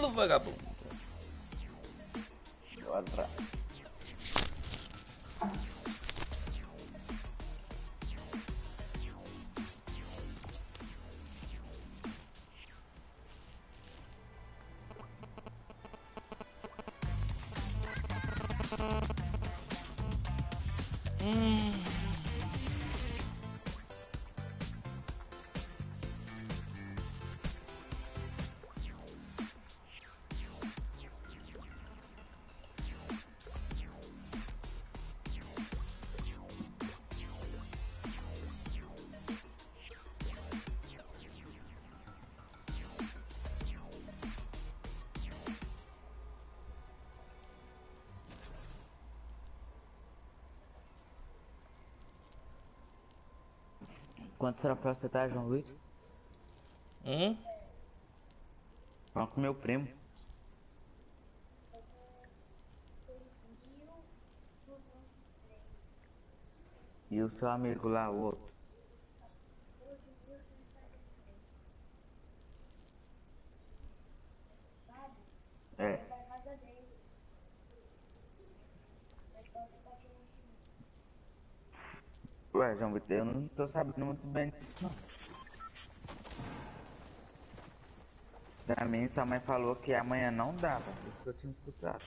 Tolo, vagabundo. Outra. Quantos troféus você tá, João Luiz? Fala com meu primo. E o seu amigo lá, o outro? É. Ué, João Vitor, eu não tô sabendo muito bem disso, não. Pra mim, sua mãe falou que amanhã não dava, isso que eu tinha escutado.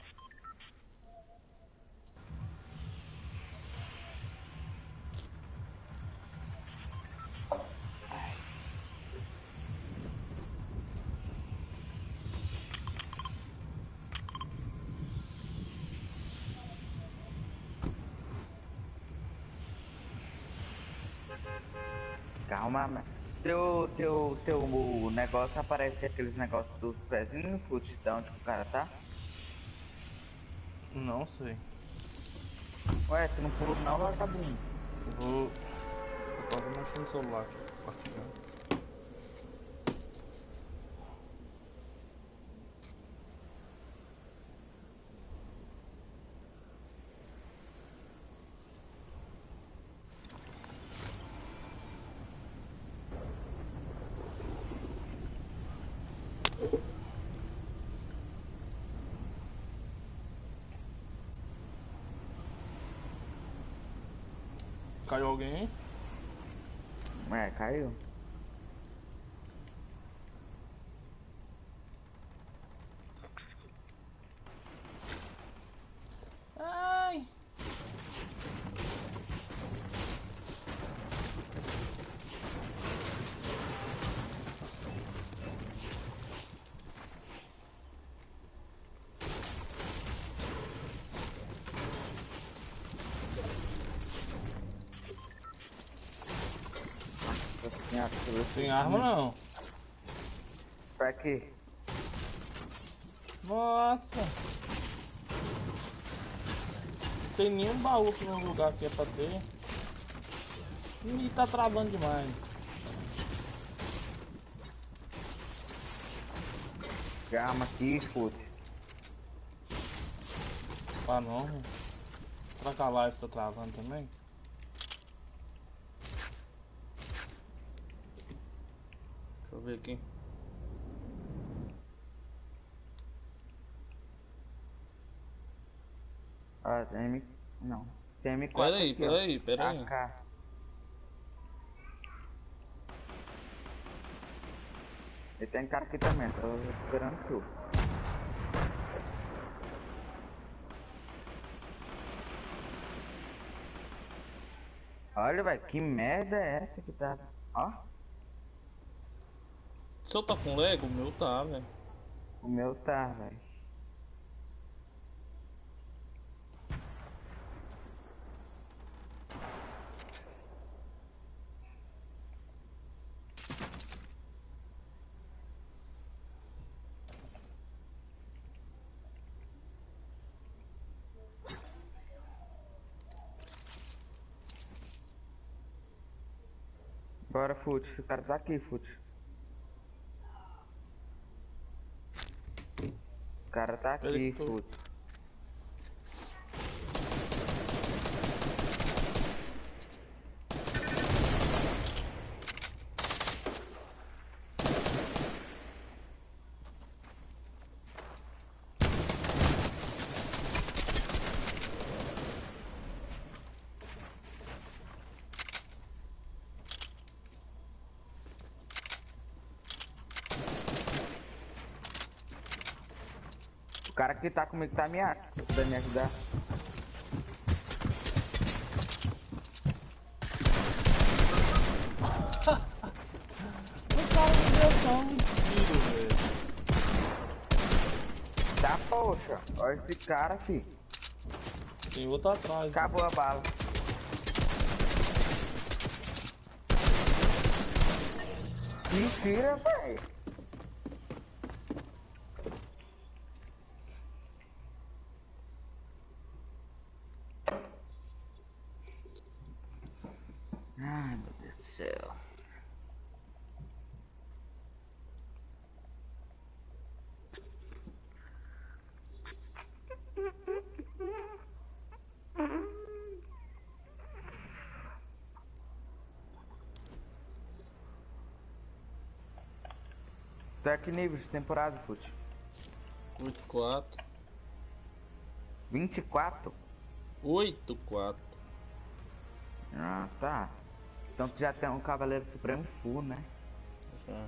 Calma, mas teu negócio aparece aqueles negócios dos pezinhos no fute, de onde que o cara tá? Não sei. Ué, tu não pulou não, vagabundo? Eu tava mexendo no celular aqui, compartilhando. Caiu alguém? É, caiu. Ai! Tem arma não. Pra quê? Nossa! Não tem nenhum baú aqui no lugar que é pra ter. E tá travando demais. Arma aqui, escute. Ah não. Será que a live tá travando também? Deixa eu ver aqui. Ah, tem M... Não. Tem M4 aqui, Peraí. AK. E tem cara aqui também, tô esperando tu. Olha, velho, que merda é essa que tá... Ó. O seu tá com Lego? O meu tá, velho. O meu tá, velho. Bora, Fute. O cara tá aqui, Fute. O cara tá aqui, Fute. cara que tá comigo tá MINHAS. Se puder me ajudar. O cara me deu só um tiro, velho. Tá, poxa. Olha esse cara, fi. Tem outro atrás. Acabou a bala. Mentira, velho. Ai, meu Deus do céu. Tá que nível de temporada, Fute? 8-4. 24? 8-4. Ah, tá. Então tu já tem um Cavaleiro Supremo full, né? Já.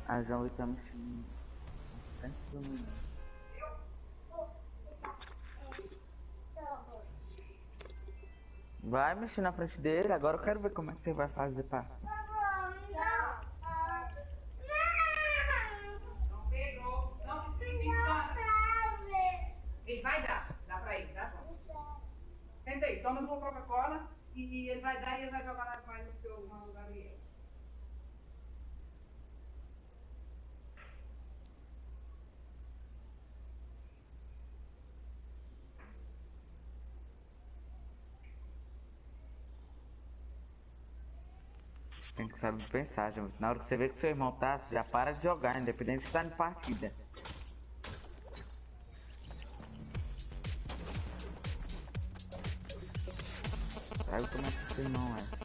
A João tá mexendo. Vai mexer na frente dele, agora eu quero ver como é que você vai fazer pra... Não pegou, não precisa. Ele vai dar, dá pra ele, dá só. Senta aí, toma sua Coca-Cola e ele vai dar e ele vai jogar na toalha no seu Gabriel. Tem que saber pensar, João. Na hora que você vê que seu irmão tá, você já para de jogar, independente se tá em partida. Sabe como é que seu irmão é?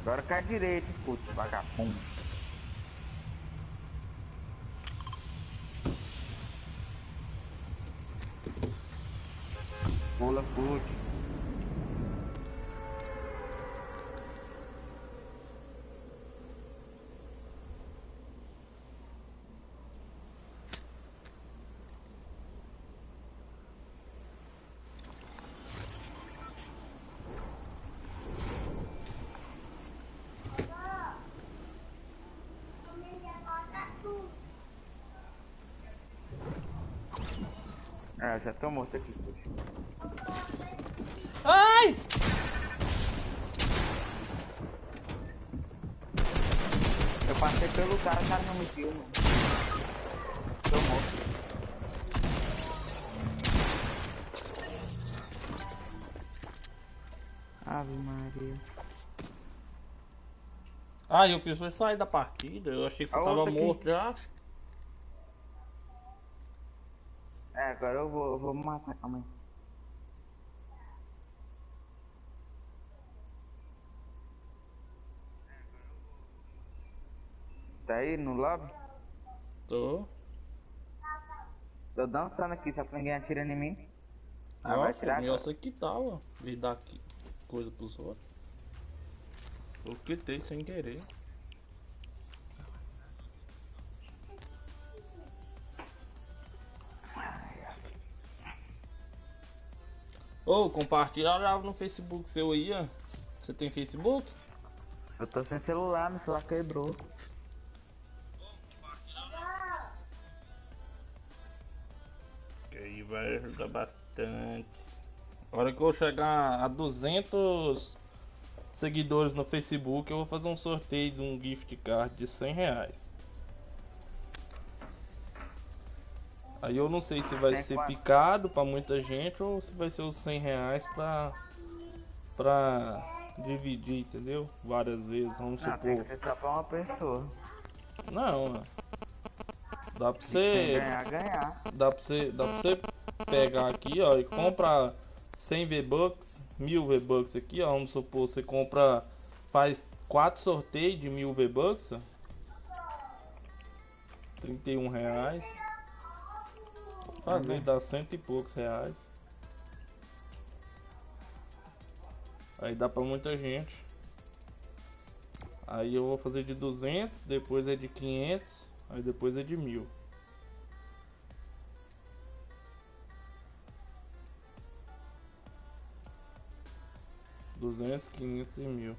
Agora cai direito, puto, vagabundo. Pula, puto. Ah, já tô morto aqui, puto. Ai! Eu passei pelo cara, o cara não me viu, mano. Tô morto. Ave Maria. Ah, eu fiz foi sair da partida. Eu achei que você A tava outra aqui. morto já. É, agora eu vou me matar, calma aí. Tá aí no lobby? Tô. Tô dançando aqui, só que ninguém atira em mim. Ah, vai Nossa, atirar melhor agora. você que tava. E dar aqui coisa pros outros. Eu quitei sem querer. Ô, compartilha lá no Facebook seu aí, ó. Você tem Facebook? Eu tô sem celular, meu celular quebrou. vai ajudar bastante. A hora que eu chegar a 200 seguidores no Facebook, eu vou fazer um sorteio de um gift card de R$100. Aí eu não sei se vai ser picado pra muita gente ou se vai ser os R$100 pra dividir, entendeu? Várias vezes, vamos Não, supor. tem que ser só pra uma pessoa. Não, dá pra você ganhar. Dá pra você pegar aqui, ó, e compra 100 V-Bucks, 1000 V-Bucks aqui, ó, vamos supor, você compra, faz 4 sorteios de 1000 V-Bucks, R$31. Fazer, dá cento e poucos reais. Aí dá pra muita gente. Aí eu vou fazer de 200, depois é de 500, aí depois é de 1000. $200, 500 e 1000.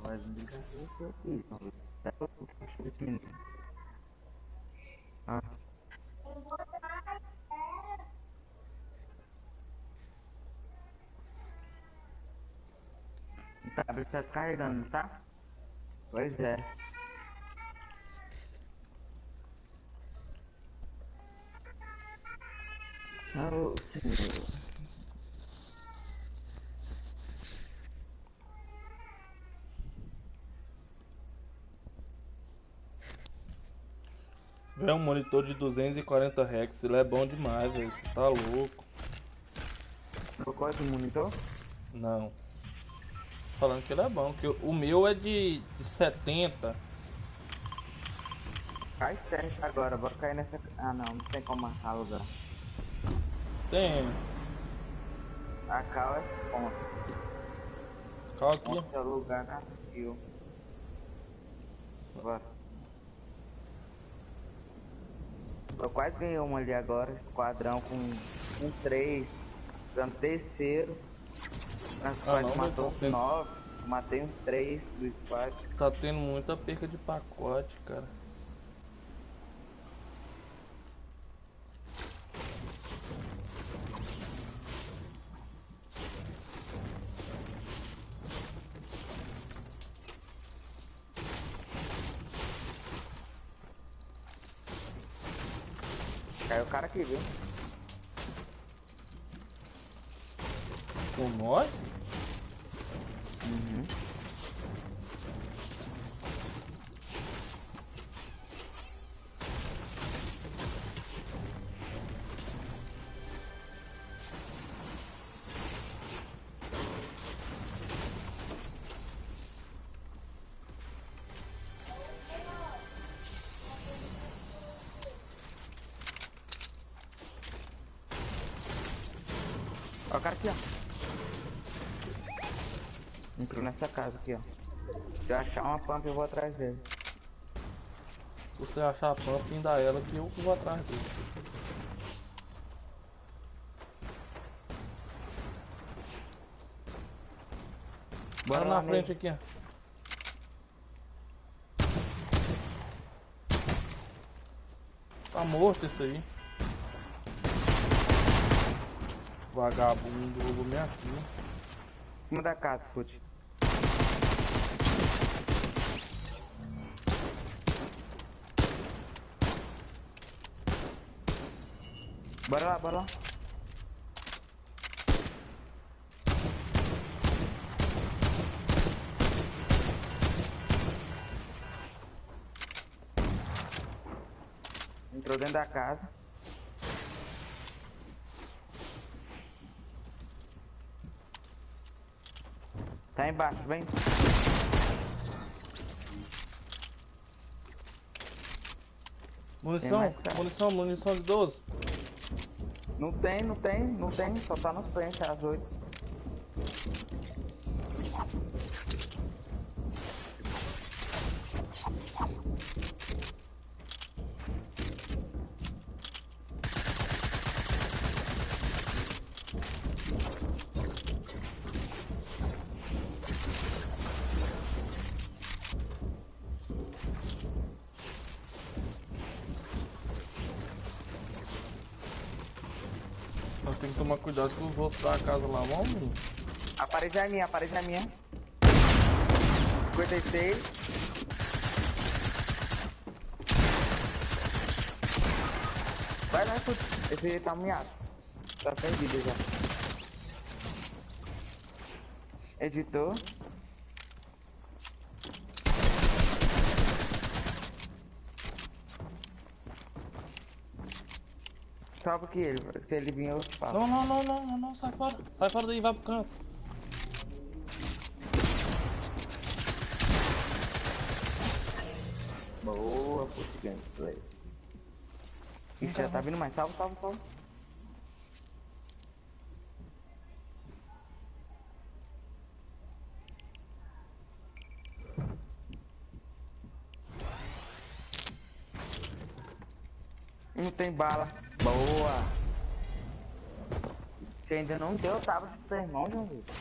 Vai desligar esse aqui. Ah. O tablet tá carregando, tá? Pois é. Oh, senhor. É um monitor de 240 Hz, ele é bom demais, velho, você tá louco. Qual é o monitor? Não. Falando que ele é bom, que o meu é de 70. Cai certo agora, bora cair nessa... Ah não, não tem como alugar. Tem. A cal é ponta. Cal aqui. Ponta é o lugar na skill. Bora. Eu quase ganhei uma ali agora, esquadrão com 3, dando terceiro. Na squad matou uns 9, matei uns 3 do squad. Tá tendo muita perca de pacote, cara. Caiu o cara aqui, viu? Com nós? Uhum. Ó o cara aqui, ó. Entrou nessa casa aqui, ó. Se eu achar uma pump, eu vou atrás dele. Se você achar a pump, ainda ela que eu vou atrás dele. Bora na frente aqui, ó. Tá morto esse aí. Vagabundo roubou minha filha. Em cima da casa, Fute. Bora lá, bora lá. Entrou dentro da casa. Tá embaixo, vem. Munição, munição de 12. Não tem, só tá nos pentes, às 8. Nós temos que tomar cuidado com os outros da casa lá, vamos. A parede é minha, 56. Vai lá, escuta. Esse aí tá miado. Tá sem vida já. Editor. Salva que ele, se ele vir eu te falo. Não, sai fora. Sai fora daí, vai pro canto. Boa, puto gameplay. Ixi, já tá vindo mais. Salva. Não tem bala. Boa. Você ainda não deu, tava pro seu irmão, João Vitor.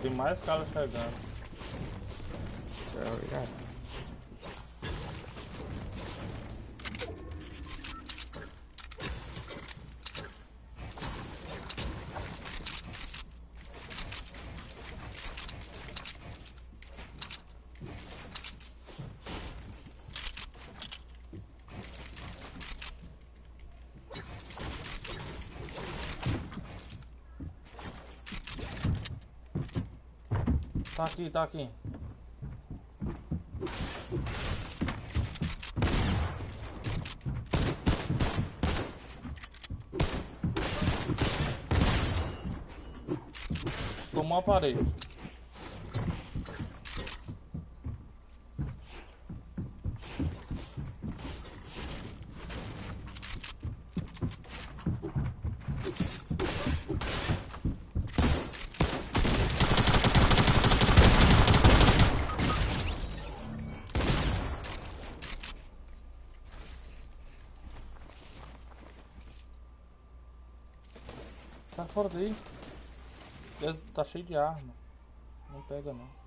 Tem mais caras chegando. Obrigado. Tá aqui. Tomou a parede. Sai fora daí. Tá cheio de arma. Não pega não.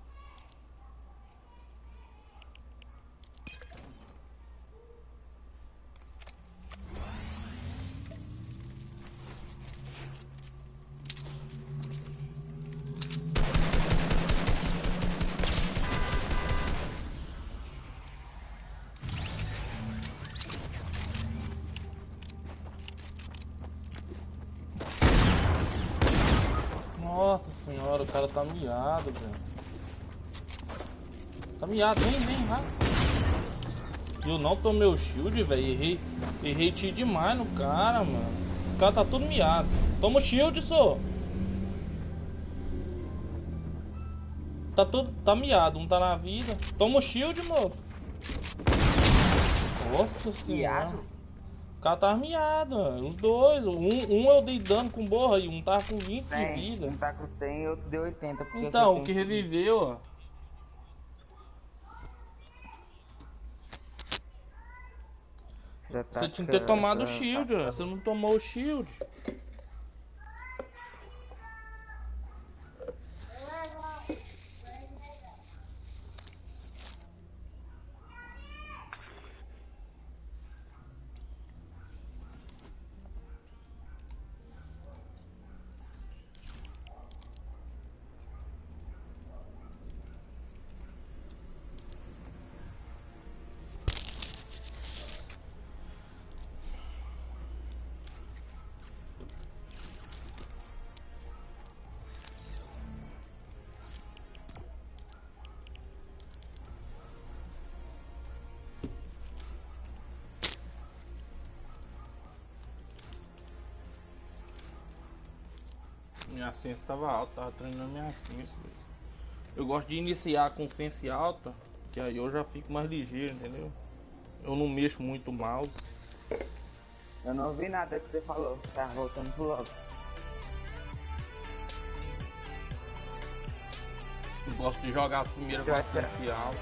Nossa senhora, o cara tá miado, velho. Tá miado, vem, vai. Eu não tomei o shield, velho. Errei tiro demais no cara, mano. Esse cara tá tudo miado. Toma o shield, só. Tá miado, um tá na vida. Toma o shield, moço. Nossa senhora. O cara tava miado, mano. Os dois. Um eu dei dano com borra e um tava com 20 de vida. Um tá com 100 e outro deu 80. Então, o que reviveu, ó. Você tinha que ter tomado o shield, ó. Você não tomou o shield. Minha ciência tava alta, tava treinando minha ciência. Eu gosto de iniciar com ciência alta, que aí eu já fico mais ligeiro, entendeu? Eu não mexo muito o mouse. Eu não ouvi nada que você falou, tá voltando pro logo. Eu gosto de jogar as primeiras com ciência alta.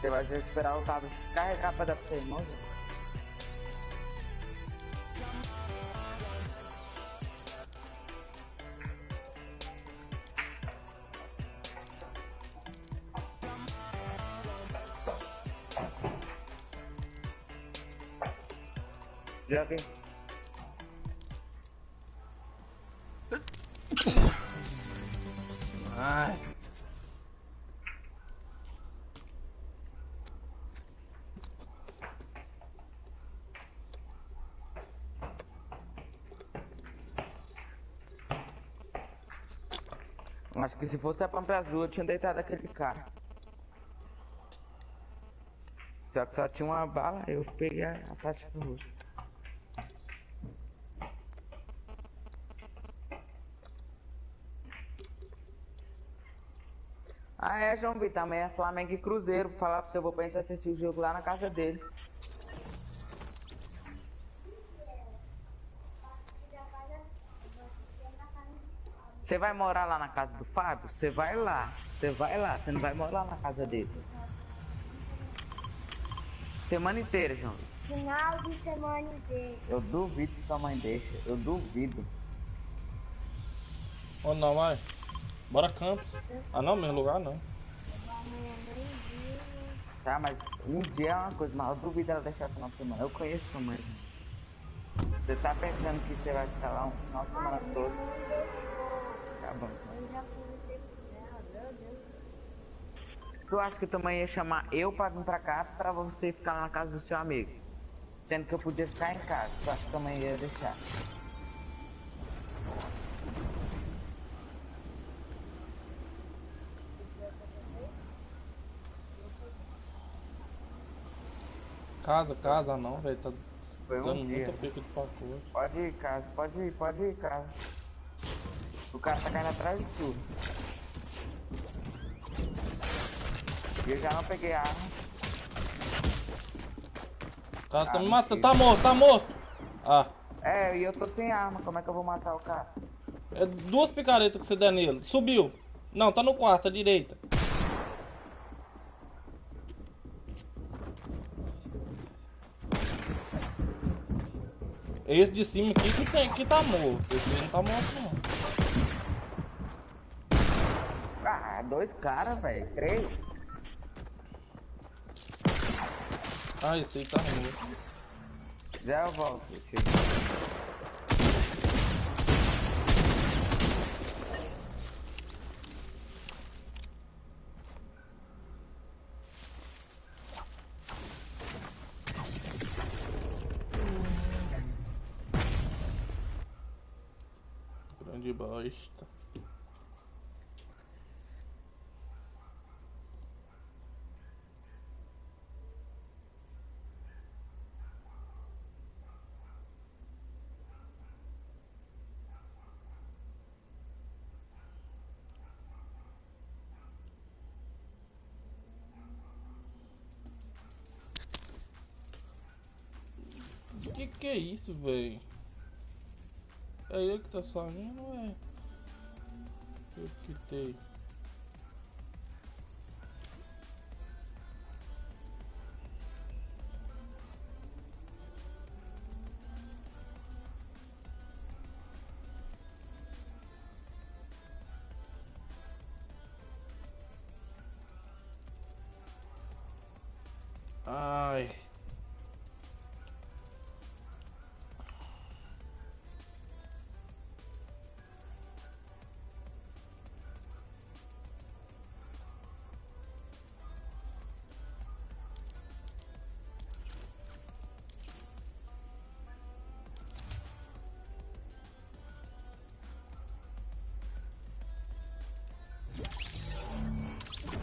Você vai esperar o tablet carregar pra dar pra você, irmão? Joga aí. Ai. Acho que se fosse a Pampa Azul eu tinha deitado aquele cara. Só que só tinha uma bala, eu peguei a tática do rosto. Ah é, João Vitor, também é Flamengo e Cruzeiro. Vou falar pra você, eu vou pra gente assistir o jogo lá na casa dele. Você vai morar lá na casa do Fábio? Você vai lá, você não vai morar na casa dele. Semana inteira, João. Final de semana inteira. Eu duvido que sua mãe deixa, eu duvido. Ô não, vai. Bora campus. Ah não, mesmo lugar não. Tá, mas um dia é uma coisa, mas eu duvido ela deixar o final de semana. Eu conheço sua mãe. Você tá pensando que você vai ficar lá um final de semana todo? Tá bom. Eu já conversei com ela, meu Deus. Tu acha que tua mãe ia chamar eu pra vir pra cá pra você ficar lá na casa do seu amigo? Sendo que eu podia ficar em casa. Tu acha que tua mãe ia deixar? Casa não, velho. Tá Foi dando um dia. muita perca de pacote. Pode ir, casa. Pode ir, casa. O cara tá caindo atrás de tudo. E eu já não peguei a arma. O cara tá me matando. Mentira. Tá morto. Ah. É, e eu tô sem arma. Como é que eu vou matar o cara? É 2 picaretas que você der nele. Subiu. Não, tá no quarto, à direita. Esse de cima aqui que tá morto. Esse aí não tá morto não. Ah, 2 caras, velho. 3. Ah, esse aí tá morto. Já eu volto, tio. Grande bosta. Que é isso, velho? É ele que tá saindo ou é? Eu quitei. Ai.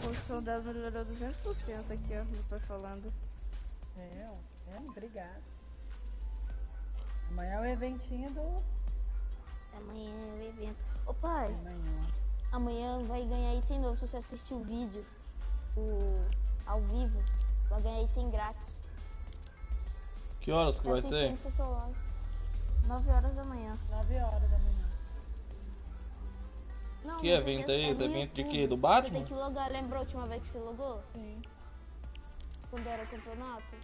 O soldado melhorou 200% aqui, ó, não tô falando. Obrigada. Amanhã é o eventinho do Amanhã é o evento. Ô pai, amanhã vai ganhar item novo se você assistir o vídeo ao vivo. Vai ganhar item grátis. Que horas que vai ser? Assistindo seu celular. 9 horas da manhã. 9 horas da manhã. Não, Que evento é esse? no Evento de YouTube. quê? Do Você Batman? tem que logar. Lembra a última vez que você logou? Sim. Quando era campeonato?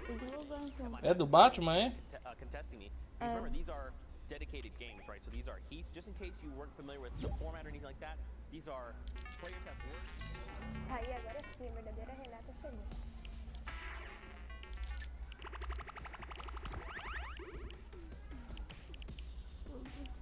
Tem que logar então. É do Batman, é? Contesting me. Because remember, these are dedicated games, right? So these are heats. Just in case you weren't familiar with the format or anything like that, these are players have words. Aí agora sim, a verdadeira Renata chegou. Meu Deus.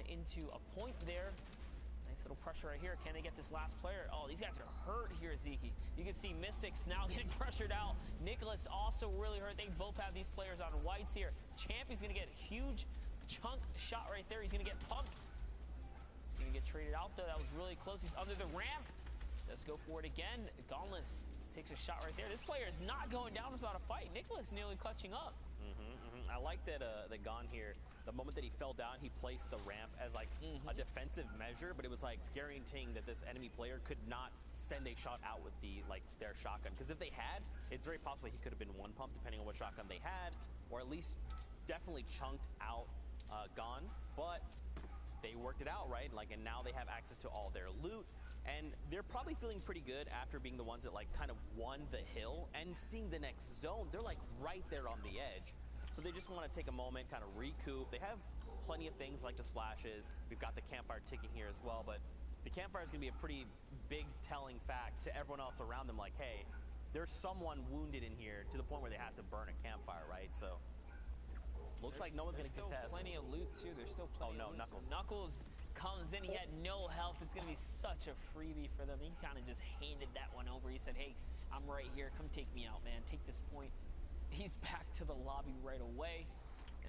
Into a point there. Nice little pressure right here. Can they get this last player? Oh, these guys are hurt here, Zeke. You can see Mystics now getting pressured out. Nicholas also really hurt. They both have these players on whites here. Champion's gonna get a huge chunk shot right there. He's gonna get pumped. He's gonna get traded out though. That was really close. He's under the ramp. Let's go for it again. Gauntless takes a shot right there. This player is not going down without a fight. Nicholas nearly clutching up. I like that that Gon here, the moment that he fell down, he placed the ramp as like a defensive measure, but it was like guaranteeing that this enemy player could not send a shot out with the their shotgun. Because if they had, it's very possible he could have been one pump depending on what shotgun they had, or at least definitely chunked out Gon. But they worked it out, right? Like, and now they have access to all their loot. And they're probably feeling pretty good after being the ones that like kind of won the hill and seeing the next zone. They're like right there on the edge. So they just want to take a moment, kind of recoup. They have plenty of things like the splashes. We've got the campfire ticking here as well, but the campfire is going to be a pretty big telling fact to everyone else around them. Like, hey, there's someone wounded in here to the point where they have to burn a campfire, right? So looks like no one's going to contest. There's still plenty of loot too. There's still plenty. Oh no, of loot. Knuckles. So Knuckles comes in. He had no health. It's going to be such a freebie for them. He kind of just handed that one over. He said, hey, I'm right here. Come take me out, man. Take this point. He's back to the lobby right away.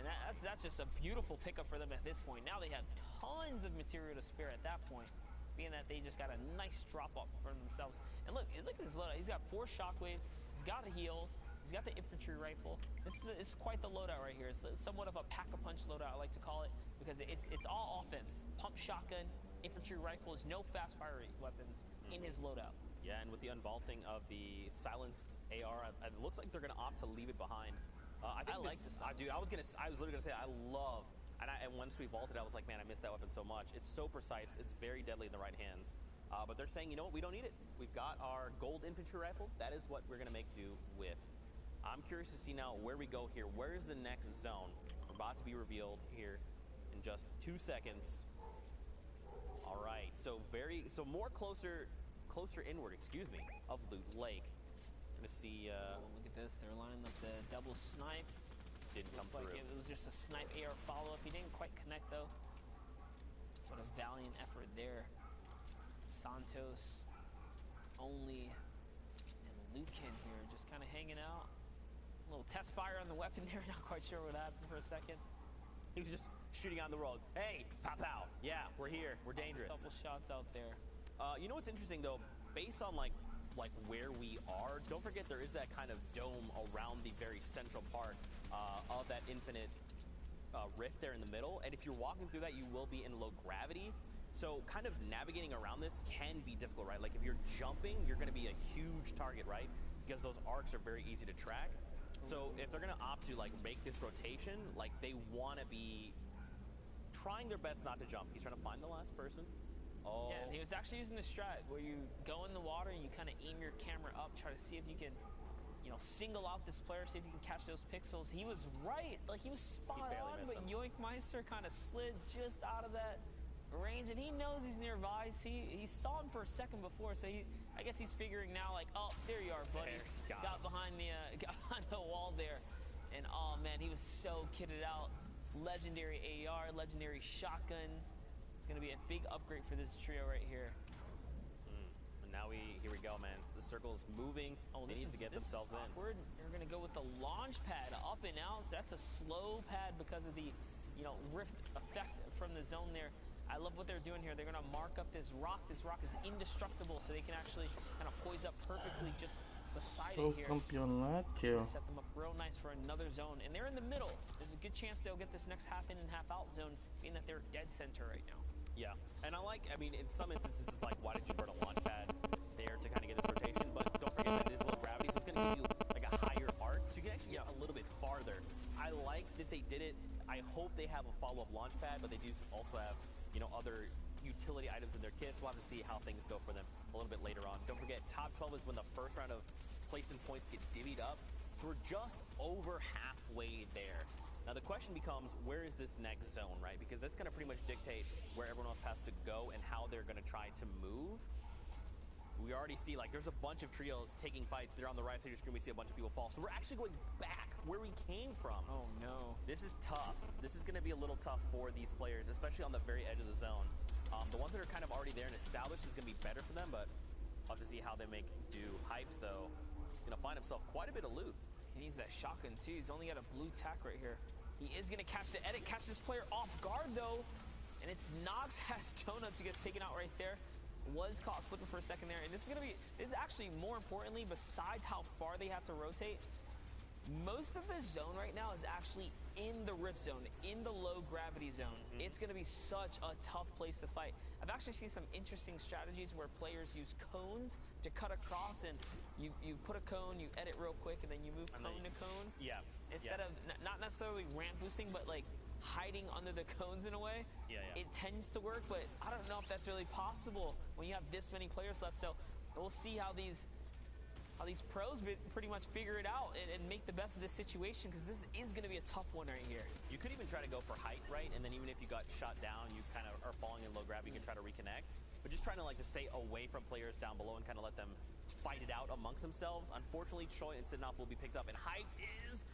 And that's just a beautiful pickup for them at this point. Now they have tons of material to spare at that point, being that they just got a nice drop up for themselves. And look at this loadout. He's got 4 shockwaves. He's got the heals. He's got the infantry rifle. This is quite the loadout right here. It's somewhat of a pack-a-punch loadout, I like to call it, because it's all offense. Pump shotgun, infantry rifles, no fast-fire weapons in his loadout. Yeah, and with the unvaulting of the silenced AR, it looks like they're going to opt to leave it behind. I like this. Dude, I was literally going to say, I love, and once we vaulted, I was like, man, I missed that weapon so much. It's so precise. It's very deadly in the right hands. But they're saying, you know what, we don't need it. We've got our gold infantry rifle. That is what we're going to make do with. I'm curious to see now where we go here. Where is the next zone? We're about to be revealed here in just 2 seconds. All right, so more closer inward, excuse me, of Loot Lake. We're gonna see. Look at this. They're lining up the double snipe. Didn't come Looks through. like it was just a snipe AR follow-up. He didn't quite connect though. What a valiant effort there. Santos, only, and Lucan here, just kind of hanging out. A little test fire on the weapon there. Not quite sure what happened for a second. He was just shooting on the road. Hey, pow pow. Yeah, we're here. We're dangerous. A couple shots out there. You know what's interesting though, based on like where we are, don't forget there is that kind of dome around the very central part of that infinite rift there in the middle. And if you're walking through that, you will be in low gravity. So kind of navigating around this can be difficult, right? Like if you're jumping, you're going to be a huge target, right? Because those arcs are very easy to track. So if they're going to opt to like make this rotation, like they want to be trying their best not to jump. He's trying to find the last person. Oh. Yeah, he was actually using the strat where you go in the water and you kind of aim your camera up, try to see if you can, you know, single out this player, see if you can catch those pixels. He was right, like he was spot on, but Yoinkmeister kind of slid just out of that range, and he knows he's nearby. He saw him for a second before, so I guess he's figuring now, like, oh, there you are, buddy. Got behind the wall there, and oh man, he was so kitted out. Legendary AR, legendary shotguns. It's gonna be a big upgrade for this trio right here. And now here we go, man. The circle is moving. Oh, they need to get themselves in. Awkward. They're gonna go with the launch pad up and out. So that's a slow pad because of the, you know, rift effect from the zone there. I love what they're doing here. They're gonna mark up this rock. This rock is indestructible, so they can actually kind of poise up perfectly just beside it here. It's gonna set them up real nice for another zone, and they're in the middle. There's a good chance they'll get this next half in and half out zone, being that they're dead center right now. Yeah, and I mean, in some instances, it's like, why did you burn a launch pad there to kind of get this rotation? But don't forget that it is low gravity, so it's going to give you like a higher arc, so you can actually get a little bit farther. I like that they did it. I hope they have a follow-up launch pad, but they do also have, you know, other utility items in their kits. We'll have to see how things go for them a little bit later on. Don't forget, top 12 is when the first round of placement points get divvied up, so we're just over halfway there. Now the question becomes, where is this next zone, right? Because that's going to pretty much dictate where everyone else has to go and how they're going to try to move. We already see, like, there's a bunch of trios taking fights. They're on the right side of your screen. We see a bunch of people fall. So we're actually going back where we came from. Oh, no. This is tough. This is going to be a little tough for these players, especially on the very edge of the zone. The ones that are kind of already there and established is going to be better for them, but I'll have to see how they make do. Hyped, though, is going to find himself quite a bit of loot. He needs that shotgun, too. He's only got a blue tack right here. He is going to catch the edit, catch this player off guard, though. And it's Nox has Donuts who gets taken out right there. Was caught slipping for a second there. And this is actually, more importantly, besides how far they have to rotate, most of the zone right now is actually in the rift zone, in the low gravity zone. It's going to be such a tough place to fight. I've actually seen some interesting strategies where players use cones to cut across, and you put a cone, you edit real quick, and then you move cone to cone. Yeah. Instead of not necessarily ramp boosting, but like hiding under the cones in a way. It tends to work, but I don't know if that's really possible when you have this many players left. So we'll see how these pros pretty much figure it out and make the best of this situation, because this is going to be a tough one right here. You could even try to go for height, right? And then even if you got shot down, you kind of are falling in low gravity, you can try to reconnect. But just trying to like to stay away from players down below and kind of let them fight it out amongst themselves. Unfortunately, Choi and Sidnoff will be picked up, and height is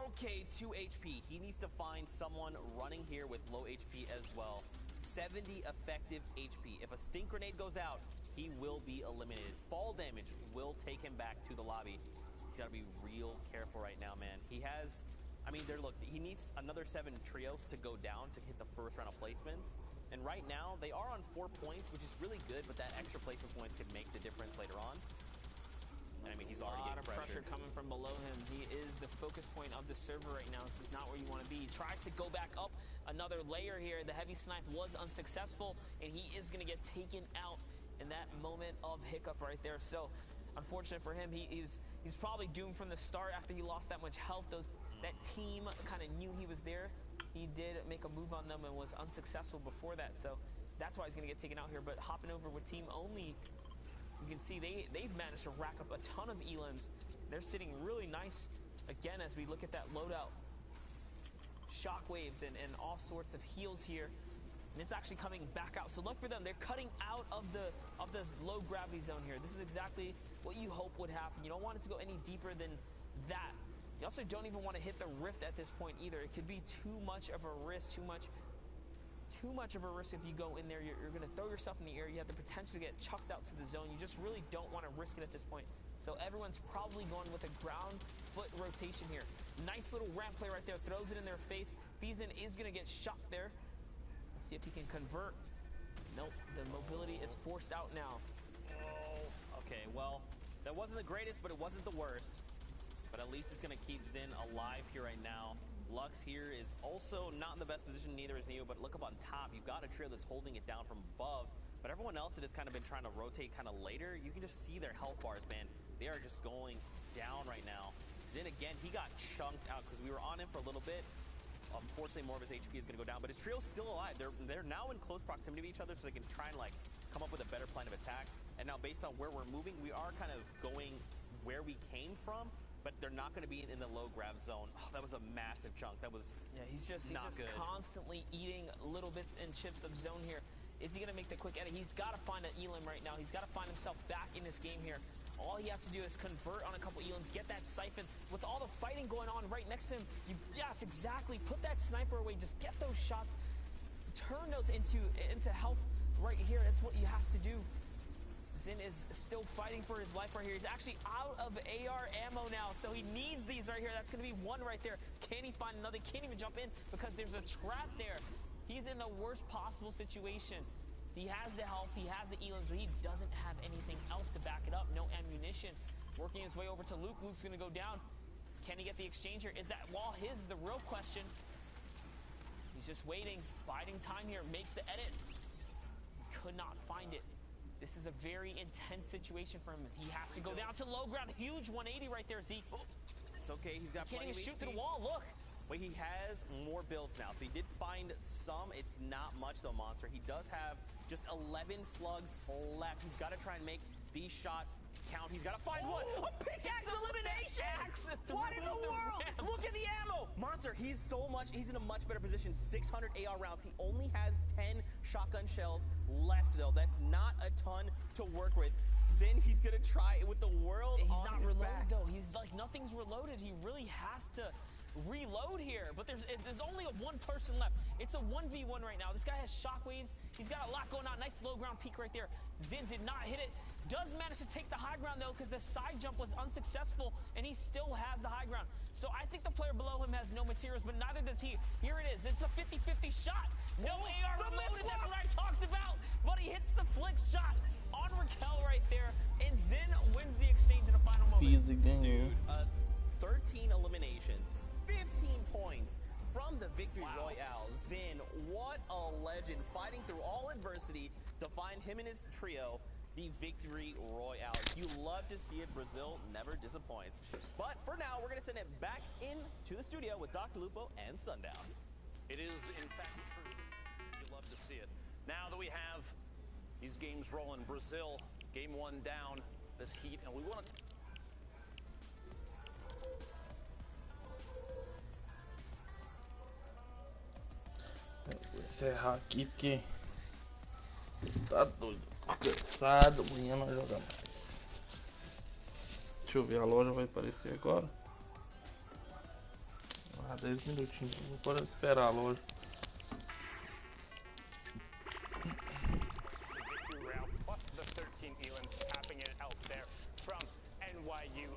okay, 2 HP. He needs to find someone running here with low HP as well. 70 effective HP. If a stink grenade goes out, he will be eliminated. Fall damage will take him back to the lobby. He's got to be real careful right now, man. He has, I mean, he needs another 7 trios to go down to hit the first round of placements. And right now, they are on 4 points, which is really good, but that extra placement points could make the difference later on. And I mean, he's already getting pressure. A lot of pressure coming from below him. He is the focus point of the server right now. This is not where you want to be. He tries to go back up another layer here. The heavy snipe was unsuccessful, and he is going to get taken out in that moment of hiccup right there. So unfortunate for him. He's probably doomed from the start after he lost that much health. That team kind of knew he was there. He did make a move on them and was unsuccessful before that. So that's why he's going to get taken out here. But hopping over with team only, you can see they've managed to rack up a ton of elims. They're sitting really nice, again, as we look at that loadout. Shockwaves and all sorts of heals here. And it's actually coming back out. So look for them. They're cutting out of the low gravity zone here. This is exactly what you hope would happen. You don't want it to go any deeper than that. You also don't even want to hit the rift at this point either. It could be too much of a risk, too much of a risk if you go in there. You're going to throw yourself in the air. You have the potential to get chucked out to the zone. You just really don't want to risk it at this point. So everyone's probably going with a ground foot rotation here. Nice little ramp play right there. Throws it in their face. Beeson is going to get shot there. Let's see if he can convert. Nope, the mobility is forced out now. Oh, okay, well, that wasn't the greatest, but it wasn't the worst. But at least it's going to keep Zin alive here right now. Lux here is also not in the best position, neither is Neo, but look up on top. You've got a trio that's holding it down from above, but everyone else that has kind of been trying to rotate kind of later, you can just see their health bars, man. They are just going down right now. Zin, again, he got chunked out because we were on him for a little bit. Unfortunately, more of his HP is going to go down, but his trio's still alive. They're now in close proximity to each other, so they can try and like come up with a better plan of attack. And now, based on where we're moving, we are kind of going where we came from, but they're not going to be in the low grab zone. Oh, that was a massive chunk. That was he's just constantly eating little bits and chips of zone here. Is he going to make the quick edit? He's got to find an Elim right now. He's got to find himself back in this game here. All he has to do is convert on a couple Elims, get that siphon. With all the fighting going on right next to him, yes, exactly. Put that sniper away. Just get those shots. Turn those into health right here. That's what you have to do. Zin is still fighting for his life right here. He's actually out of AR ammo now, so he needs these right here. That's going to be one right there. Can he find another? Can't even jump in because there's a trap there. He's in the worst possible situation. He has the health, he has the Elims, but he doesn't have anything else to back it up. No ammunition. Working his way over to Luke. Luke's going to go down. Can he get the exchange here? Is that wall his is the real question. He's just waiting, biding time here. Makes the edit. Could not find it. This is a very intense situation for him. He has to go down to low ground. Huge 180 right there, Zeke. It's okay. He's got plenty of HP. Can't even shoot through the wall. Look. But he has more builds now, so he did find some. It's not much, though, Monster. He does have just 11 slugs left. He's got to try and make these shots count. He's got to find one. A pickaxe elimination! What in the world? Look at the ammo! Monster, he's in a much better position. 600 AR rounds. He only has 10 shotgun shells left, though. That's not a ton to work with. Zin, he's going to try it with the world on his back. He's not reloaded, though. He's like, nothing's reloaded. He really has to reload here, but there's only one person left. It's a 1v1 right now. This guy has shockwaves. He's got a lot going on. Nice low ground peek right there. Zin did not hit it. Does manage to take the high ground though, because the side jump was unsuccessful, and he still has the high ground. So I think the player below him has no materials, but neither does he. Here it is. It's a 50-50 shot. No AR reloaded. That's what I talked about. But he hits the flick shot on Raquel right there, and Zin wins the exchange in the final moment. Dude, 13 eliminations. 15 points from the Victory Royale. Zin, what a legend, fighting through all adversity to find him and his trio the Victory Royale. You love to see it. Brazil never disappoints. But for now, we're going to send it back into the studio with Dr. Lupo and Sundown. It is, in fact, true. You love to see it. Now that we have these games rolling, Brazil, game 1 down, this heat, and we want to... Vou encerrar aqui porque tá doido, tô cansado, amanhã não joga mais. Deixa eu ver, a loja vai aparecer agora. 10 minutinhos, não pode esperar a loja. Plus the 13 Elims tapping it out there from NYU,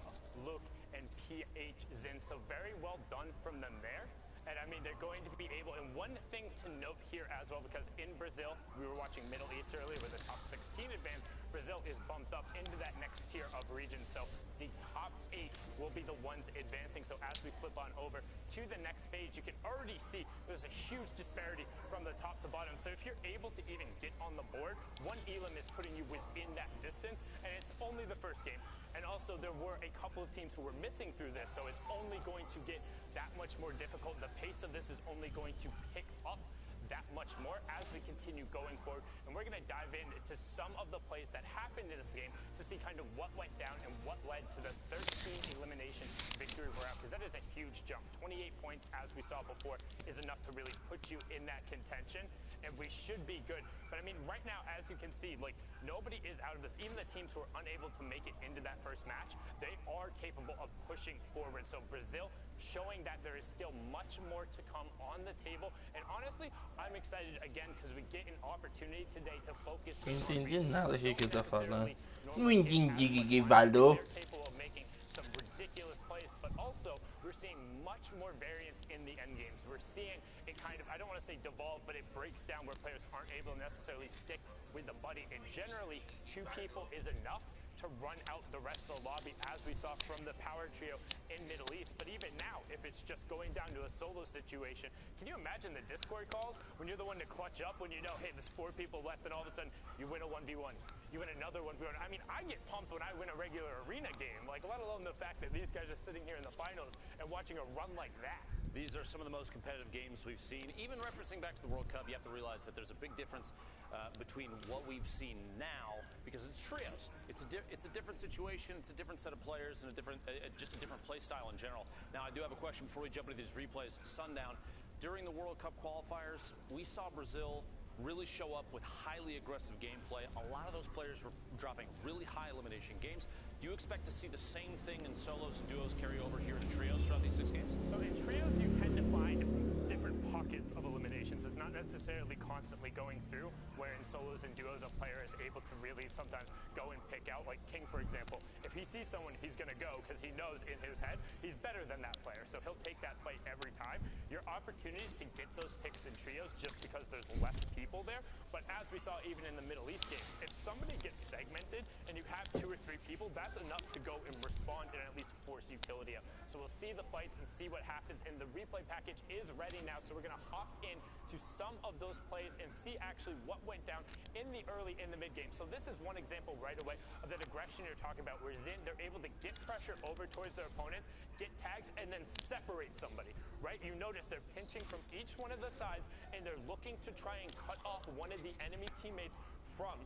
Luke and PH Zin. So very well done from them there. And I mean, they're going to be able, and one thing to note here as well, because in Brazil, we were watching Middle East earlier with the top 16 advance, Brazil is bumped up into that next tier of regions. So the top 8 will be the ones advancing. So as we flip on over to the next page, you can already see there's a huge disparity from the top to bottom. So if you're able to even get on the board, one Elim is putting you within that distance, and it's only the first game. And also there were a couple of teams who were missing through this, so it's only going to get that much more difficult. The pace of this is only going to pick up that much more as we continue going forward. And we're going to dive into some of the plays that happened in this game to see kind of what went down and what led to the 13 elimination victory royale, because that is a huge jump. 28 points, as we saw before, is enough to really put you in that contention, and we should be good. But I mean, right now, as you can see, like, nobody is out of this. Even the teams who are unable to make it into that first match, they are capable of pushing forward. So Brazil showing that there is still much more to come on the table. And honestly, I'm excited again because we get an opportunity today to focus. Não entendi nada que ele tá falando. Não entendi o que falou. They're capable of making some ridiculous plays, but also we're seeing much more variance in the end games. We're seeing it kind of, I don't want to say devolve, but it breaks down where players aren't able to necessarily stick with the buddy. And generally, 2 people is enough to run out the rest of the lobby, as we saw from the power trio in Middle East. But even now, if it's just going down to a solo situation, can you imagine the Discord calls when you're the one to clutch up, when you know, hey, there's 4 people left, and all of a sudden you win a 1v1, you win another 1v1. I mean, I get pumped when I win a regular arena game, like, let alone the fact that these guys are sitting here in the finals and watching a run like that. These are some of the most competitive games we've seen. Even referencing back to the World Cup, you have to realize that there's a big difference between what we've seen now, because it's trios. It's a different situation. It's a different set of players and just a different play style in general. Now, I do have a question before we jump into these replays. Sundown, during the World Cup qualifiers, we saw Brazil really show up with highly aggressive gameplay. A lot of those players were dropping really high elimination games. Do you expect to see the same thing in solos and duos carry over here to trios throughout these 6 games? So in trios, you tend to find different pockets of eliminations. It's not necessarily constantly going through, where in solos and duos, a player is able to really sometimes go and pick out, like King, for example. If he sees someone, he's going to go because he knows in his head he's better than that player. So he'll take that fight every time. Your opportunities to get those picks in trios just because there's less people there. But as we saw even in the Middle East games, if somebody gets segmented and you have 2 or 3 people, that's enough to go and respond and at least force utility out. So we'll see the fights and see what happens. And the replay package is ready now. So we're going to hop in to some of those plays and see actually what went down in the early and the mid game. So this is one example right away of that aggression you're talking about, where Zin, they're able to get pressure over towards their opponents, get tags, and then separate somebody, right? You notice they're pinching from each one of the sides, and they're looking to try and cut off one of the enemy teammates from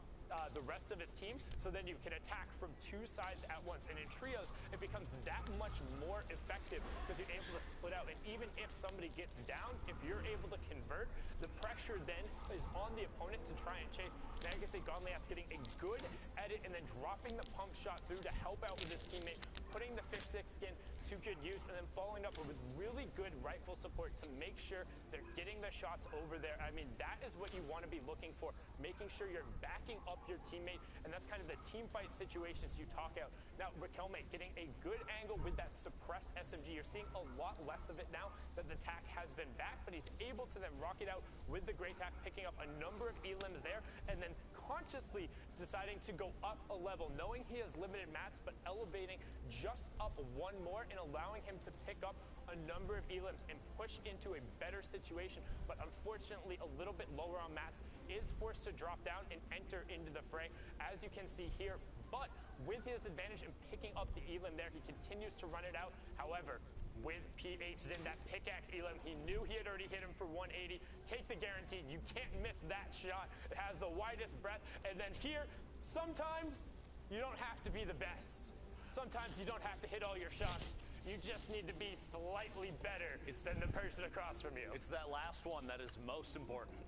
the rest of his team, so then you can attack from 2 sides at once. And in trios, it becomes that much more effective because you're able to split out. And even if somebody gets down, if you're able to convert, the pressure then is on the opponent to try and chase. Now you can see Gonlias getting a good edit and then dropping the pump shot through to help out with his teammate, putting the fish stick skin to good use, and then following up with really good rifle support to make sure they're getting the shots over there. I mean, that is what you want to be looking for, making sure you're backing up your teammate, and that's kind of the team fight situations you talk out. Now, Raquelme getting a good angle with that suppressed SMG. You're seeing a lot less of it now that the tack has been back, but he's able to then rock it out with the great tack, picking up a number of elims there, and then consciously deciding to go up a level, knowing he has limited mats, but elevating just up 1 more and allowing him to pick up a number of elims and push into a better situation. But unfortunately, a little bit lower on mats, is forced to drop down and enter into the fray, as you can see here. But with his advantage in picking up the elim there, he continues to run it out. However, with PH Zin, that pickaxe elim, he knew he had already hit him for 180. Take the guarantee. You can't miss that shot. It has the widest breadth. And then here, sometimes you don't have to be the best. Sometimes you don't have to hit all your shots. You just need to be slightly better than the person across from you. It's that last one that is most important.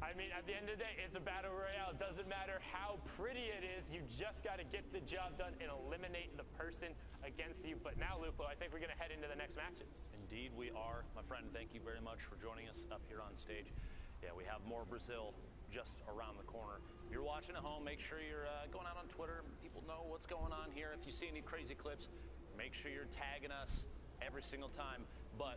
I mean, at the end of the day, it's a battle royale. It doesn't matter how pretty it is. You just got to get the job done and eliminate the person against you. But now, Lupo, I think we're going to head into the next matches. Indeed, we are. My friend, thank you very much for joining us up here on stage. Yeah, we have more Brazil just around the corner. If you're watching at home, make sure you're going out on Twitter. People know what's going on here. If you see any crazy clips, make sure you're tagging us every single time. But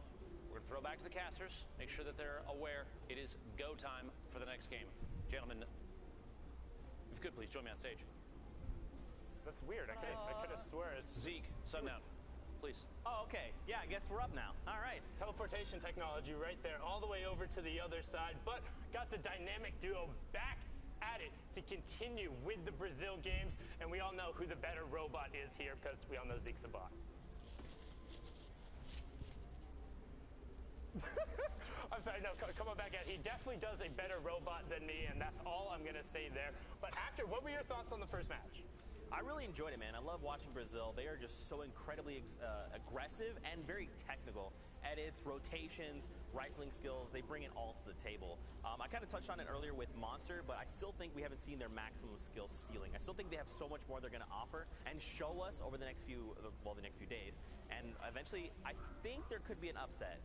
we're going to throw back to the casters, make sure that they're aware it is go time for the next game. Gentlemen, if you could please join me on stage. That's weird. I could have swore. Zeke, Sundown, please. Oh, okay. Yeah, I guess we're up now. All right. Teleportation technology right there, all the way over to the other side, but got the dynamic duo back at it to continue with the Brazil games, and we all know who the better robot is here because we all know Zeke's a bot. I'm sorry, no, come on back out. He definitely does a better robot than me, and that's all I'm going to say there. But after, what were your thoughts on the first match? I really enjoyed it, man. I love watching Brazil. They are just so incredibly aggressive and very technical. Edits, rotations, rifling skills, they bring it all to the table. I kind of touched on it earlier with Monster, but I still think we haven't seen their maximum skill ceiling. I still think they have so much more they're going to offer and show us over the next few days. And eventually, I think there could be an upset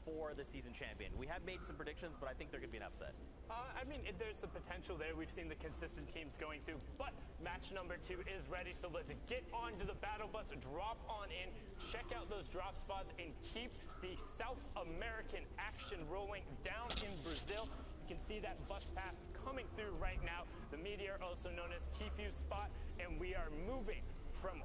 for the season champion. We have made some predictions, but I think there could be an upset. I mean, there's the potential there. We've seen the consistent teams going through, but match number 2 is ready. So let's get on to the battle bus, drop on in, check out those drop spots, and keep the South American action rolling down in Brazil. You can see that bus pass coming through right now. The Meteor, also known as Tfue spot, and we are moving from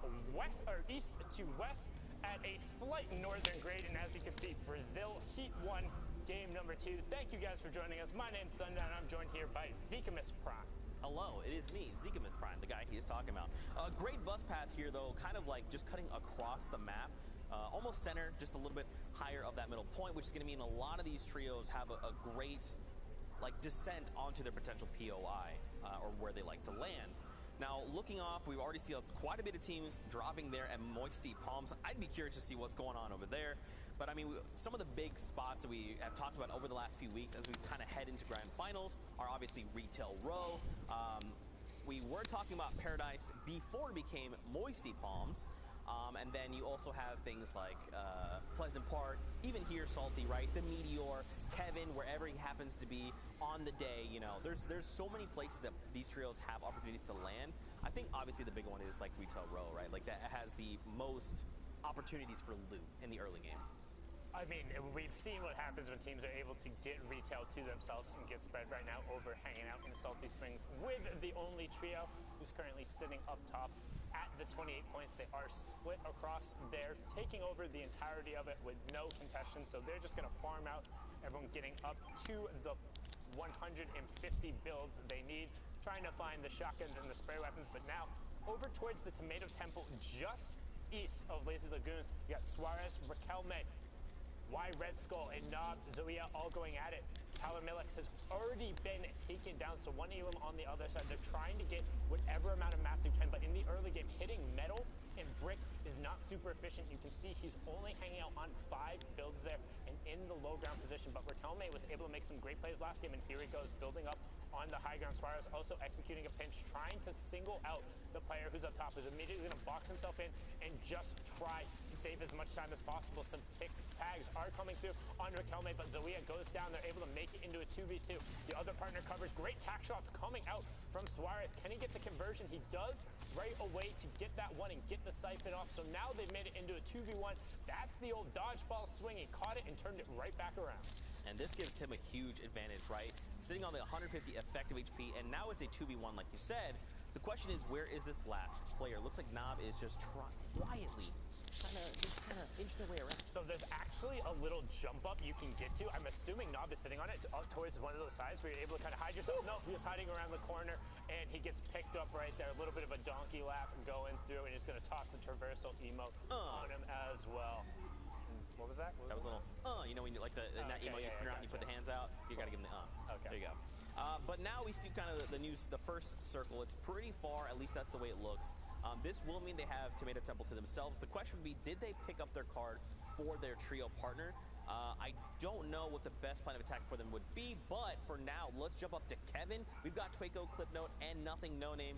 east to west at a slight northern grade, and as you can see, Brazil Heat 1, game number 2. Thank you guys for joining us. My name's Sundown, and I'm joined here by Zekemus Prime. Hello, it is me, Zekemus Prime, the guy he is talking about. A great bus path here, though, kind of like just cutting across the map. almost center, just a little bit higher of that middle point, which is going to mean a lot of these trios have a great like descent onto their potential POI or where they like to land. Now, looking off, we've already seen quite a bit of teams dropping there at Moisty Palms. I'd be curious to see what's going on over there. But I mean, some of the big spots that we have talked about over the last few weeks as we've kind of head into grand finals are obviously Retail Row. We were talking about Paradise before it became Moisty Palms. And then you also have things like Pleasant Park, even here Salty, right? The Meteor, Kevin, wherever he happens to be on the day, you know, there's so many places that these trios have opportunities to land. I think obviously the big one is like Retail Row, right? Like that has the most opportunities for loot in the early game. I mean, we've seen what happens when teams are able to get retail to themselves and get spread right now over hanging out in Salty Springs with the only trio who's currently sitting up top at the 28 points. They are split across there, taking over the entirety of it with no contention. So they're just going to farm out, everyone getting up to the 150 builds they need, trying to find the shotguns and the spray weapons. But now over towards the Tomato Temple, just east of Lazy Lagoon, you got Suarez, Raquelme, Y Red Skull, and Knob, Zoea all going at it. Tyler Millix has already been taken down, so one Elam on the other side. They're trying to get whatever amount of mats you can, but in the early game, hitting metal and brick is not super efficient. You can see he's only hanging out on 5 builds there and in the low ground position, but Raquelme was able to make some great plays last game, and here he goes, building up on the high ground. Suarez also executing a pinch, trying to single out the player who's up top, who's immediately going to box himself in and just try to save as much time as possible. Some tick tags are coming through on Raquelme, but Zoea goes down. They're able to make it into a 2v2. The other partner covers. Great tack shots coming out from Suarez. Can he get the conversion? He does right away to get that one and get the siphon off. So now they've made it into a 2v1. That's the old dodgeball swing. He caught it and turned it right back around. And this gives him a huge advantage, right? Sitting on the 150 effective HP, and now it's a 2v1 like you said. The question is, where is this last player? Looks like Knob is just quietly trying to inch their way around. So there's actually a little jump up you can get to. I'm assuming Knob is sitting on it towards one of those sides where you're able to kind of hide yourself. No, he was hiding around the corner, and he gets picked up right there. A little bit of a donkey laugh going through, and he's going to toss the traversal emote on him as well. What was that? That was a little, you know, when you like the in that emote, you spin around, you put the hands out, you got to give him the Okay. There you go. But now we see kind of the first circle. It's pretty far, at least that's the way it looks. This will mean they have Tomato Temple to themselves. The question would be, did they pick up their card for their trio partner? I don't know what the best plan of attack for them would be, but for now, let's jump up to Kevin. We've got Twaco, Clipnote, and Nothing No Name.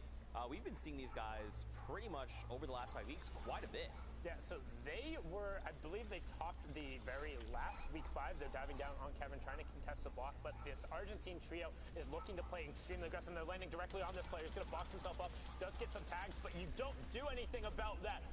We've been seeing these guys pretty much over the last 5 weeks quite a bit. Yeah, so they were, I believe they topped the very last week 5. They're diving down on Kevin, trying to contest the block, but this Argentine trio is looking to play extremely aggressive. They're landing directly on this player. He's going to box himself up, does get some tags, but you don't do anything about that.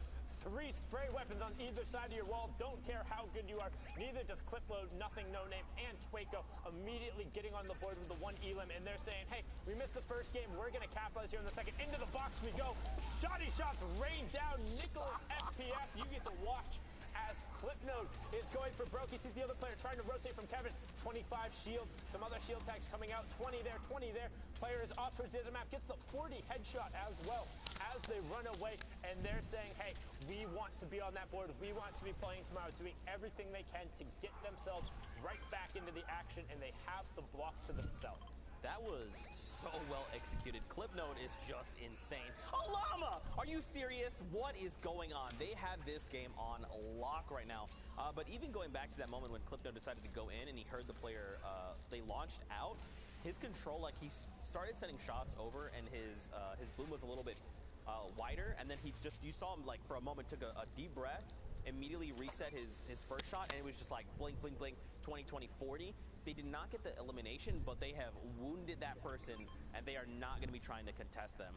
3 spray weapons on either side of your wall. Don't care how good you are. Neither does Clipload, Nothing No Name, and Twaco immediately getting on the board with the 1 Elam, and they're saying, hey, we missed the first game. We're going to capitalize here in the second. Into the box we go. Shoddy shots rain down. Nicholas FPS, you get to watch as Clipnote is going for broke. He sees the other player trying to rotate from Kevin. 25 shield, some other shield tags coming out. 20 there, 20 there. Player is off towards the other map, gets the 40 headshot as well as they run away, and they're saying, hey, we want to be on that board. We want to be playing tomorrow, doing everything they can to get themselves right back into the action, and they have the block to themselves. That was so well executed. Clipnote is just insane. A llama! Are you serious? What is going on? They have this game on lock right now. But even going back to that moment when Clipnote decided to go in and he heard the player, they launched out, his control, like he started sending shots over and his boom was a little bit wider, and then he just, you saw him like for a moment took a deep breath, immediately reset his first shot, and it was just like blink, blink, blink, 20, 20, 40. They did not get the elimination, but they have wounded that person, and they are not going to be trying to contest them.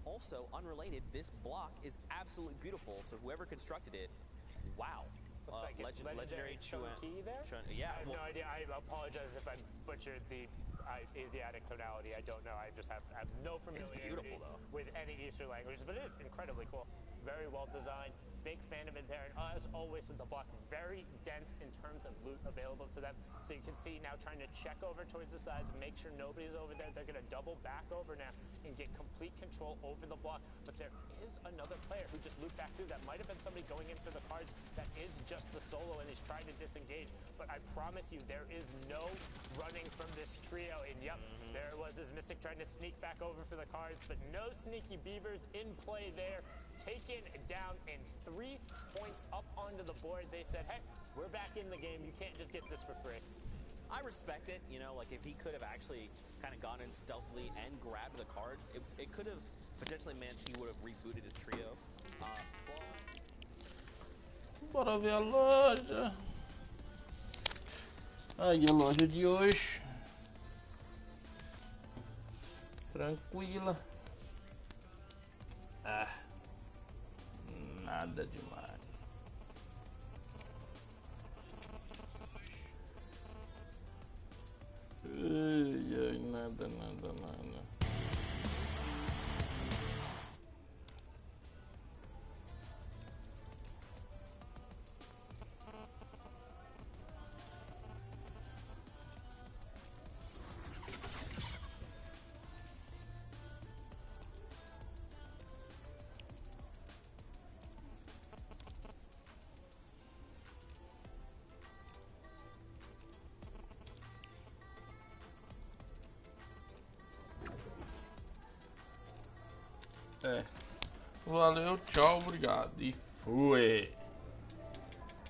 Also, unrelated, this block is absolutely beautiful, so whoever constructed it, wow. Looks like legendary Chunky there? Yeah. I have no idea. I apologize if I butchered the Asiatic tonality. I don't know. I just have no familiarity with any Eastern languages, but it is incredibly cool. Very well designed. Big fan of it there, and as always with the block, very dense in terms of loot available to them. So you can see now trying to check over towards the sides, make sure nobody's over there. They're going to double back over now and get complete control over the block. But there is another player who just looped back through. That might have been somebody going in for the cards. That is just the solo, and he's trying to disengage. But I promise you, there is no running from this trio. And yep, there was this Mystic trying to sneak back over for the cards, but no Sneaky Beavers in play there. Taken down and 3 points up onto the board. They said, hey, we're back in the game. You can't just get this for free. I respect it, you know, like if he could have actually kind of gone in stealthily and grabbed the cards, it could have potentially meant he would have rebooted his trio. Bora ver a loja. Aí a loja de hoje. Tranquila. Ah, nada demais. Ai, nada. Valeu, tchau, obrigado e fui.